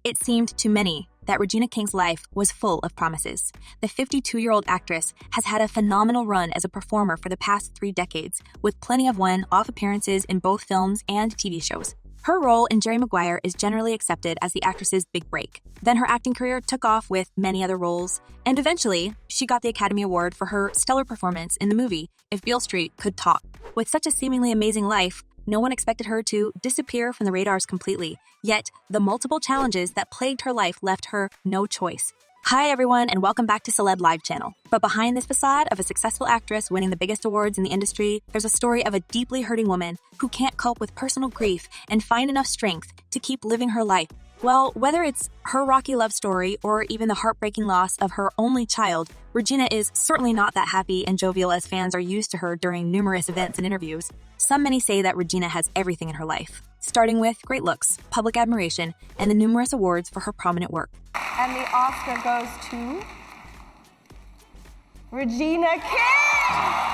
It seemed to many that Regina King's life was full of promises. The 52-year-old actress has had a phenomenal run as a performer for the past 3 decades, with plenty of one-off appearances in both films and TV shows. Her role in Jerry Maguire is generally accepted as the actress's big break. Then her acting career took off with many other roles, and eventually, she got the Academy Award for her stellar performance in the movie If Beale Street Could Talk. With such a seemingly amazing life, no one expected her to disappear from the radars completely, yet the multiple challenges that plagued her life left her no choice. Hi everyone, and welcome back to Celeb Live Channel. But behind this facade of a successful actress winning the biggest awards in the industry, there's a story of a deeply hurting woman who can't cope with personal grief and find enough strength to keep living her life. Well, whether it's her rocky love story or even the heartbreaking loss of her only child, Regina is certainly not that happy and jovial as fans are used to her during numerous events and interviews. Many say that Regina has everything in her life, starting with great looks, public admiration, and the numerous awards for her prominent work. And the Oscar goes to Regina King!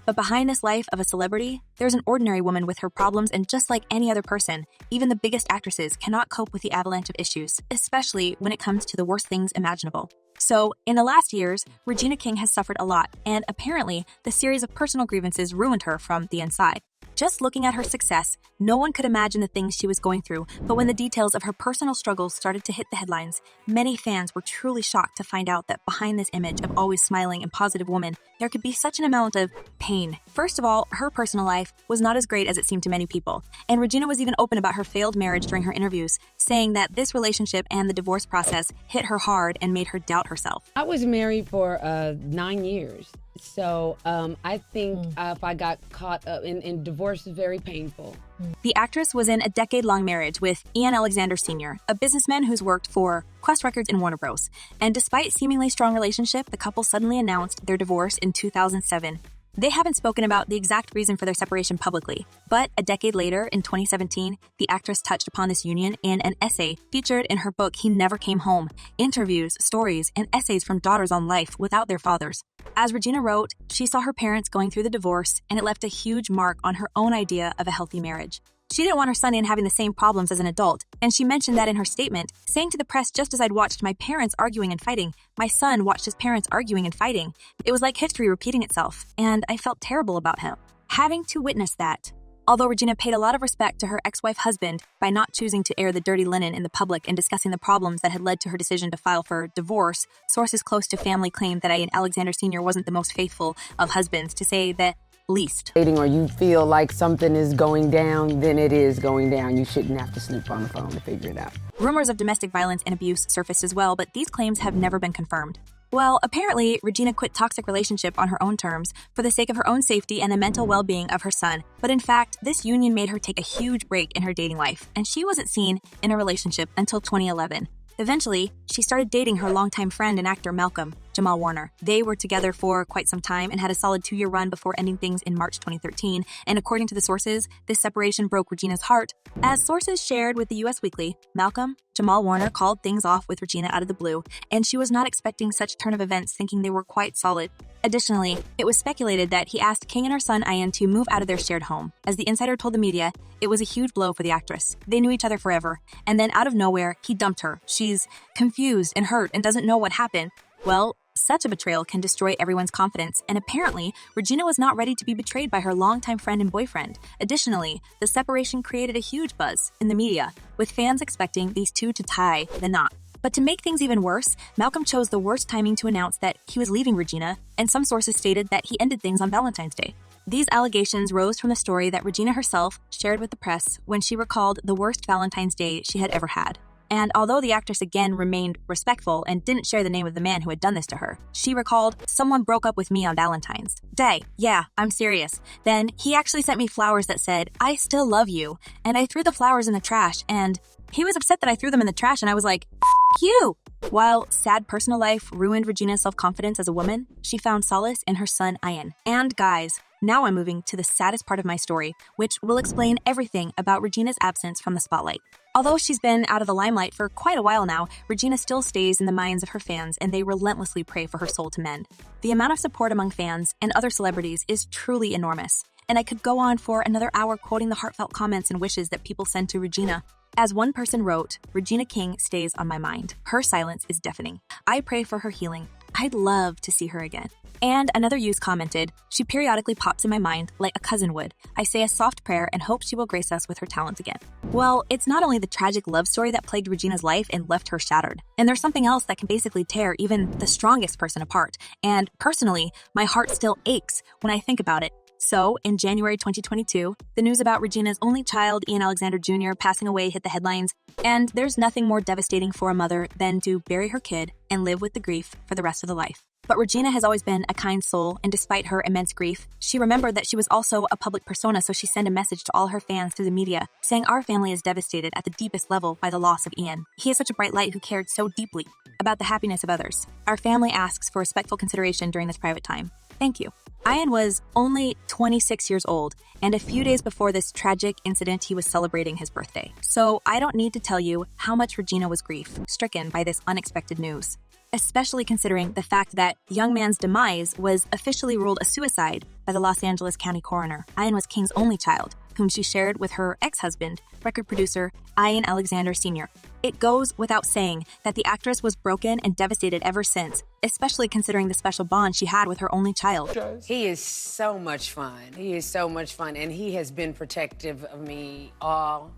But behind this life of a celebrity, there's an ordinary woman with her problems, and just like any other person, even the biggest actresses cannot cope with the avalanche of issues, especially when it comes to the worst things imaginable. So, in the last years, Regina King has suffered a lot, and apparently, the series of personal grievances ruined her from the inside. Just looking at her success, no one could imagine the things she was going through, but when the details of her personal struggles started to hit the headlines, many fans were truly shocked to find out that behind this image of always smiling and positive woman, there could be such an amount of pain. First of all, her personal life was not as great as it seemed to many people, and Regina was even open about her failed marriage during her interviews, saying that this relationship and the divorce process hit her hard and made her doubt herself. I was married for 9 years. So I think if I got caught up in divorce is very painful. The actress was in a decade-long marriage with Ian Alexander Sr., a businessman who's worked for Quest Records and Warner Bros. And despite seemingly strong relationship, the couple suddenly announced their divorce in 2007. They haven't spoken about the exact reason for their separation publicly, but a decade later, in 2017, the actress touched upon this union in an essay featured in her book He Never Came Home, interviews, stories, and essays from daughters on life without their fathers. As Regina wrote, she saw her parents going through the divorce, and it left a huge mark on her own idea of a healthy marriage. She didn't want her son in having the same problems as an adult, and she mentioned that in her statement, saying to the press, "Just as I'd watched my parents arguing and fighting, my son watched his parents arguing and fighting. It was like history repeating itself, and I felt terrible about him." Having to witness that. Although Regina paid a lot of respect to her ex-wife husband by not choosing to air the dirty linen in the public and discussing the problems that had led to her decision to file for divorce, sources close to family claimed that Ian Alexander Sr. wasn't the most faithful of husbands, to say the least. Or you feel like something is going down, then it is going down. You shouldn't have to snoop on the phone to figure it out. Rumors of domestic violence and abuse surfaced as well, but these claims have never been confirmed. Well, apparently, Regina quit toxic relationship on her own terms for the sake of her own safety and the mental well-being of her son. But in fact, this union made her take a huge break in her dating life, and she wasn't seen in a relationship until 2011. Eventually, she started dating her longtime friend and actor Malcolm, Jamal Warner. They were together for quite some time and had a solid 2-year run before ending things in March 2013, and according to the sources, this separation broke Regina's heart. As sources shared with the US Weekly, Malcolm, Jamal Warner called things off with Regina out of the blue, and she was not expecting such a turn of events, thinking they were quite solid. Additionally, it was speculated that he asked King and her son Ian to move out of their shared home. As the insider told the media, it was a huge blow for the actress. They knew each other forever, and then out of nowhere, he dumped her. She's confused and hurt and doesn't know what happened. Well, such a betrayal can destroy everyone's confidence, and apparently, Regina was not ready to be betrayed by her longtime friend and boyfriend. Additionally, the separation created a huge buzz in the media, with fans expecting these two to tie the knot. But to make things even worse, Malcolm chose the worst timing to announce that he was leaving Regina, and some sources stated that he ended things on Valentine's Day. These allegations rose from the story that Regina herself shared with the press when she recalled the worst Valentine's Day she had ever had. And although the actress again remained respectful and didn't share the name of the man who had done this to her, she recalled, "Someone broke up with me on Valentine's Day. Yeah, I'm serious. Then he actually sent me flowers that said, 'I still love you,' and I threw the flowers in the trash, and he was upset that I threw them in the trash, and I was like, F you!" While sad personal life ruined Regina's self-confidence as a woman, she found solace in her son Ian. And guys, now I'm moving to the saddest part of my story, which will explain everything about Regina's absence from the spotlight. Although she's been out of the limelight for quite a while now, Regina still stays in the minds of her fans, and they relentlessly pray for her soul to mend. The amount of support among fans and other celebrities is truly enormous, and I could go on for another hour quoting the heartfelt comments and wishes that people send to Regina. As one person wrote, Regina King stays on my mind. Her silence is deafening. I pray for her healing. I'd love to see her again. And another user commented, she periodically pops in my mind like a cousin would. I say a soft prayer and hope she will grace us with her talent again. Well, it's not only the tragic love story that plagued Regina's life and left her shattered. And there's something else that can basically tear even the strongest person apart. And personally, my heart still aches when I think about it. So, in January 2022, the news about Regina's only child, Ian Alexander Jr., passing away hit the headlines, and there's nothing more devastating for a mother than to bury her kid and live with the grief for the rest of the life. But Regina has always been a kind soul, and despite her immense grief, she remembered that she was also a public persona, so she sent a message to all her fans through the media, saying our family is devastated at the deepest level by the loss of Ian. He is such a bright light who cared so deeply about the happiness of others. Our family asks for respectful consideration during this private time. Thank you. Ian was only 26 years old, and a few days before this tragic incident, he was celebrating his birthday. So I don't need to tell you how much Regina was grief-stricken by this unexpected news, especially considering the fact that the young man's demise was officially ruled a suicide by the Los Angeles County coroner. Ian was King's only child, whom she shared with her ex-husband, record producer Ian Alexander Sr. It goes without saying that the actress was broken and devastated ever since, especially considering the special bond she had with her only child. He is so much fun. He is so much fun, and he has been protective of me all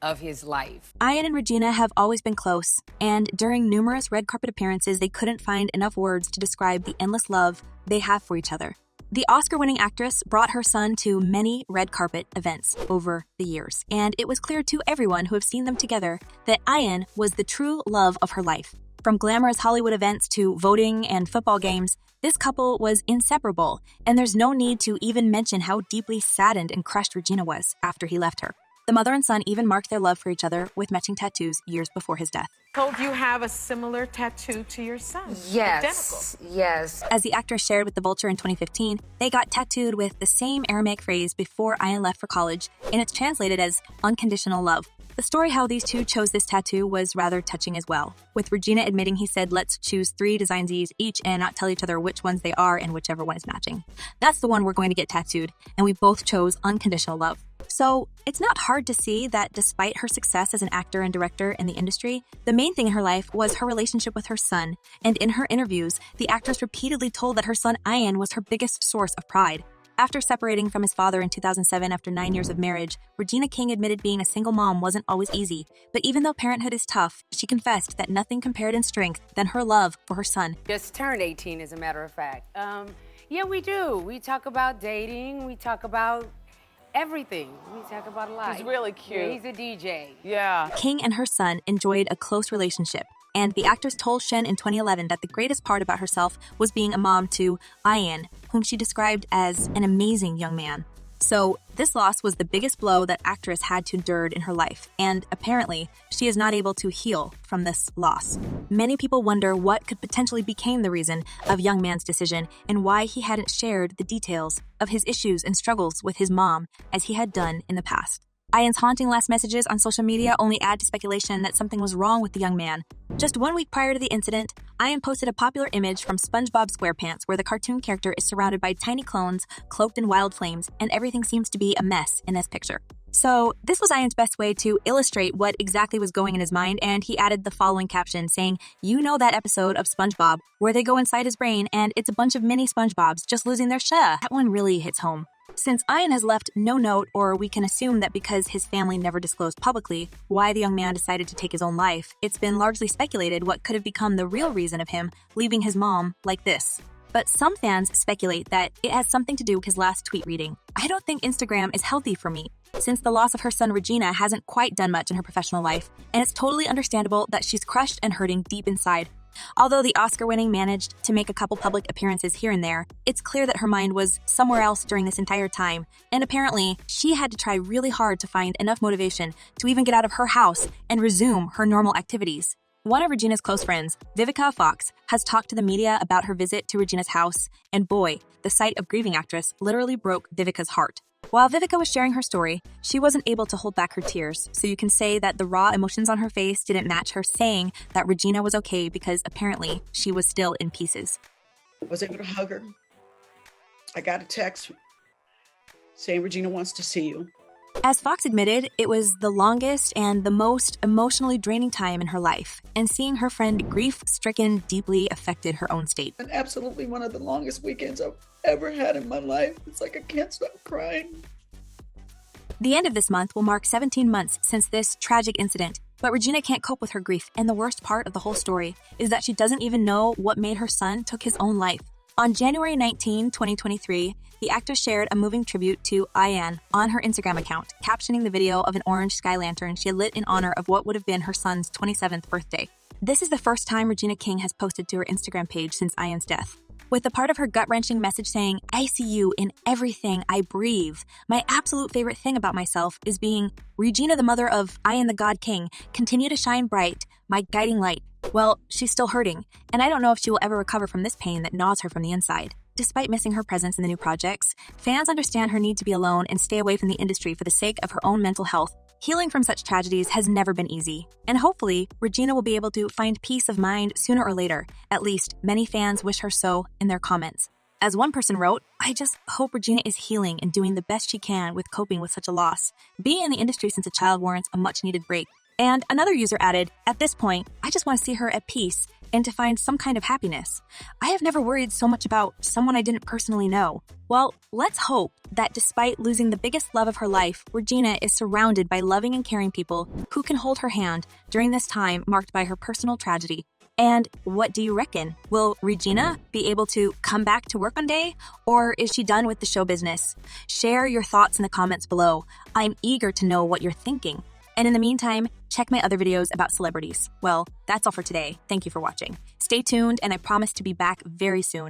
of his life. Ian and Regina have always been close, and during numerous red carpet appearances, they couldn't find enough words to describe the endless love they have for each other. The Oscar-winning actress brought her son to many red carpet events over the years, and it was clear to everyone who have seen them together that Ian was the true love of her life. From glamorous Hollywood events to voting and football games, this couple was inseparable, and there's no need to even mention how deeply saddened and crushed Regina was after he left her. The mother and son even marked their love for each other with matching tattoos years before his death. Told you have a similar tattoo to your son. Yes, Identical. yes. As the actress shared with The Vulture in 2015, they got tattooed with the same Aramaic phrase before Ian left for college, and it's translated as unconditional love. The story how these two chose this tattoo was rather touching as well, with Regina admitting he said, let's choose 3 designs each and not tell each other which ones they are and whichever one is matching. That's the one we're going to get tattooed, and we both chose unconditional love. So it's not hard to see that despite her success as an actor and director in the industry, the main thing in her life was her relationship with her son. And in her interviews, the actress repeatedly told that her son Ian was her biggest source of pride. After separating from his father in 2007 after 9 years of marriage, Regina King admitted being a single mom wasn't always easy. But even though parenthood is tough, she confessed that nothing compared in strength than her love for her son. Just turned 18, as a matter of fact. Yeah, we do. We talk about dating. We talk about everything. We talk about a lot. He's really cute. Yeah, he's a DJ. Yeah. King and her son enjoyed a close relationship, and the actress told Shen in 2011 that the greatest part about herself was being a mom to Ian, whom she described as an amazing young man. So this loss was the biggest blow that actress had to endure in her life, and apparently she is not able to heal from this loss. Many people wonder what could potentially become the reason of young man's decision and why he hadn't shared the details of his issues and struggles with his mom as he had done in the past. Ian's haunting last messages on social media only add to speculation that something was wrong with the young man. Just 1 week prior to the incident, Ian posted a popular image from SpongeBob SquarePants where the cartoon character is surrounded by tiny clones cloaked in wild flames, and everything seems to be a mess in this picture. So this was Ian's best way to illustrate what exactly was going in his mind, and he added the following caption saying, "You know that episode of SpongeBob where they go inside his brain and it's a bunch of mini SpongeBobs just losing their shit." That one really hits home. Since Ian has left no note, or we can assume that because his family never disclosed publicly why the young man decided to take his own life, it's been largely speculated what could have become the real reason of him leaving his mom like this. But some fans speculate that it has something to do with his last tweet reading. "I don't think Instagram is healthy for me," since the loss of her son Regina hasn't quite done much in her professional life, and it's totally understandable that she's crushed and hurting deep inside. Although the Oscar-winning managed to make a couple public appearances here and there, it's clear that her mind was somewhere else during this entire time, and apparently, she had to try really hard to find enough motivation to even get out of her house and resume her normal activities. One of Regina's close friends, Vivica Fox, has talked to the media about her visit to Regina's house, and boy, the sight of grieving actress literally broke Vivica's heart. While Vivica was sharing her story, she wasn't able to hold back her tears, so you can say that the raw emotions on her face didn't match her saying that Regina was okay because apparently she was still in pieces. I was able to hug her. I got a text saying Regina wants to see you. As Fox admitted, it was the longest and the most emotionally draining time in her life, and seeing her friend grief-stricken deeply affected her own state. And absolutely one of the longest weekends I've ever had in my life. It's like I can't stop crying. The end of this month will mark 17 months since this tragic incident, but Regina can't cope with her grief, and the worst part of the whole story is that she doesn't even know what made her son took his own life. On January 19, 2023, the actress shared a moving tribute to Ian on her Instagram account, captioning the video of an orange sky lantern she had lit in honor of what would have been her son's 27th birthday. This is the first time Regina King has posted to her Instagram page since Ian's death, with a part of her gut-wrenching message saying, "I see you in everything I breathe. My absolute favorite thing about myself is being Regina, the mother of Ian the God King. Continue to shine bright, my guiding light." Well, she's still hurting, and I don't know if she will ever recover from this pain that gnaws her from the inside. Despite missing her presence in the new projects, fans understand her need to be alone and stay away from the industry for the sake of her own mental health. Healing from such tragedies has never been easy, and hopefully, Regina will be able to find peace of mind sooner or later. At least, many fans wish her so in their comments. As one person wrote, "I just hope Regina is healing and doing the best she can with coping with such a loss. Being in the industry since a child warrants a much-needed break." And another user added, "At this point, I just want to see her at peace and to find some kind of happiness. I have never worried so much about someone I didn't personally know." Well, let's hope that despite losing the biggest love of her life, Regina is surrounded by loving and caring people who can hold her hand during this time marked by her personal tragedy. And what do you reckon? Will Regina be able to come back to work one day, or is she done with the show business? Share your thoughts in the comments below. I'm eager to know what you're thinking. And in the meantime, check my other videos about celebrities. Well, that's all for today. Thank you for watching. Stay tuned, and I promise to be back very soon.